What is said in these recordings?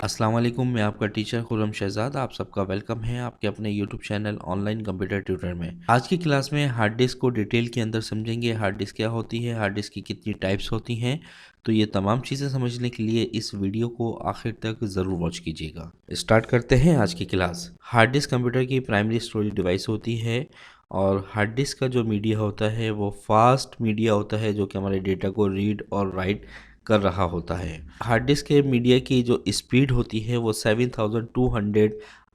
अस्सलाम वालेकुम, मैं आपका टीचर खुर्रम शहजाद। आप सबका वेलकम है आपके अपने YouTube channel online computer tutor में। आज की क्लास में हार्ड डिस्क को डिटेल के अंदर समझेंगे। हार्ड डिस्क क्या होती है, हार्ड डिस्क की कितनी टाइप्स होती हैं। तो ये तमाम चीज़ें समझने के लिए इस वीडियो को आखिर तक ज़रूर वॉच कीजिएगा। स्टार्ट करते हैं आज की क्लास। हार्ड डिस्क कंप्यूटर की प्राइमरी स्टोरेज डिवाइस होती है और हार्ड डिस्क का जो मीडिया होता है वो फास्ट मीडिया होता है जो कि हमारे डेटा को रीड और राइट कर रहा होता है। हार्ड डिस्क के मीडिया की जो स्पीड होती है वो 7200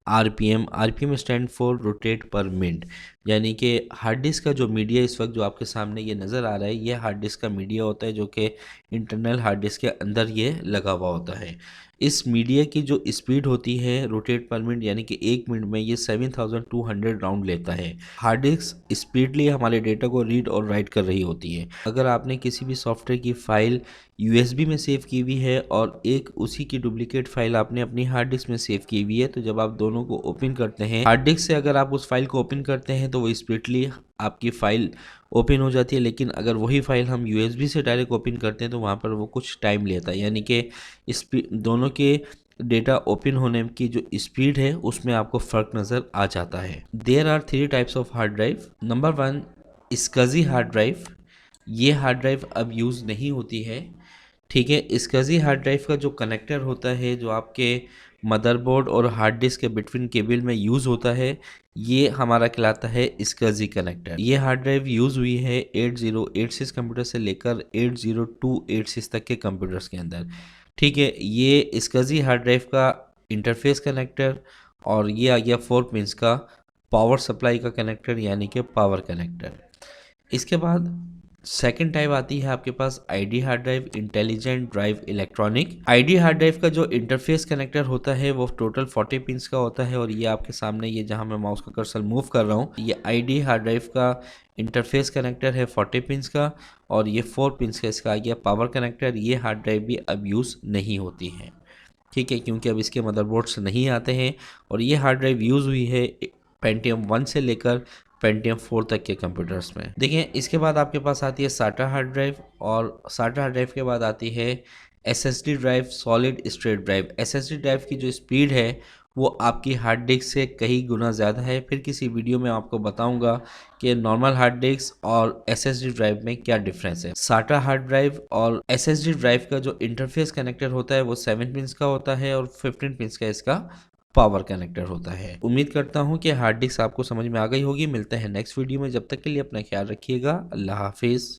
RPM. RPM stand for rotate पर मिनट, यानी कि हार्ड डिस्क का जो मीडिया इस वक्त जो आपके सामने ये नज़र आ रहा है ये हार्ड डिस्क का मीडिया होता है जो कि इंटरनल हार्ड डिस्क के अंदर ये लगा हुआ होता है। इस मीडिया की जो स्पीड होती है रोटेट पर मिनट, यानी कि 1 मिनट में ये 7200 राउंड लेता है। हार्ड डिस्क स्पीडली हमारे डेटा को रीड और राइट कर रही होती है। अगर आपने किसी भी सॉफ्टवेयर की फ़ाइल यूएसबी में सेव की हुई है और एक उसी की डुप्लीकेट फाइल आपने अपनी हार्ड डिस्क में सेव की हुई है, तो जब आप दोनों को ओपन करते हैं हार्ड डिस्क से, अगर आप उस फाइल को ओपन करते हैं तो वो स्पीडली आपकी फ़ाइल ओपन हो जाती है। लेकिन अगर वही फाइल हम यूएसबी से डायरेक्ट ओपन करते हैं तो वहाँ पर वो कुछ टाइम लेता है, यानी कि दोनों के डेटा ओपन होने की जो स्पीड है उसमें आपको फ़र्क नज़र आ जाता है। There are 3 types of hard drive. Number 1, स्कजी हार्ड ड्राइव। ये हार्ड ड्राइव अब यूज़ नहीं होती है, ठीक है। स्कजी हार्ड ड्राइव का जो कनेक्टर होता है जो आपके मदरबोर्ड और हार्ड डिस्क के बिटवीन केबल में यूज़ होता है, ये हमारा कहलाता है स्कजी कनेक्टर। ये हार्ड ड्राइव यूज़ हुई है 8086 कंप्यूटर से लेकर 80286 तक के कंप्यूटर्स के अंदर, ठीक है। ये स्कजी हार्ड ड्राइव का इंटरफेस कनेक्टर और ये आ गया 4 पिंस का पावर सप्लाई का कनेक्टर, यानी कि पावर कनेक्टर। इसके बाद सेकंड टाइप आती है आपके पास ID hard drive, intelligent drive electronic. ID hard drive का जो इंटरफेस कनेक्टर होता है वो टोटल 40 पिंस का होता है और ये आपके सामने, ये जहां मैं माउस का कर्सर मूव कर रहा हूँ, ये आईडी हार्ड ड्राइव का इंटरफेस कनेक्टर है 40 पिंस का और ये 4 पिंस का इसका आ गया पावर कनेक्टर। ये हार्ड ड्राइव भी अब यूज़ नहीं होती है, ठीक है, क्योंकि अब इसके मदरबोर्ड्स नहीं आते हैं। और ये हार्ड ड्राइव यूज़ हुई है पेंटियम 1 से लेकर पेंटियम 4 तक के कंप्यूटर्स में। देखिए, इसके बाद आपके पास आती है साटा हार्ड ड्राइव और साटा हार्ड ड्राइव के बाद आती है SSD drive, solid state drive. SSD drive की जो स्पीड है वो आपकी हार्ड डिस्क से कई गुना ज़्यादा है। फिर किसी वीडियो में आपको बताऊंगा कि नॉर्मल हार्ड डिस्क और एसएसडी ड्राइव में क्या डिफरेंस है। साटा हार्ड ड्राइव और एसएसडी ड्राइव का जो इंटरफेस कनेक्टर होता है वो 7 पिंस का होता है और 15 पिंस का इसका पावर कनेक्टर होता है। उम्मीद करता हूँ कि हार्ड डिस्क आपको समझ में आ गई होगी। मिलते हैं नेक्स्ट वीडियो में, जब तक के लिए अपना ख्याल रखिएगा। अल्लाह हाफिज़।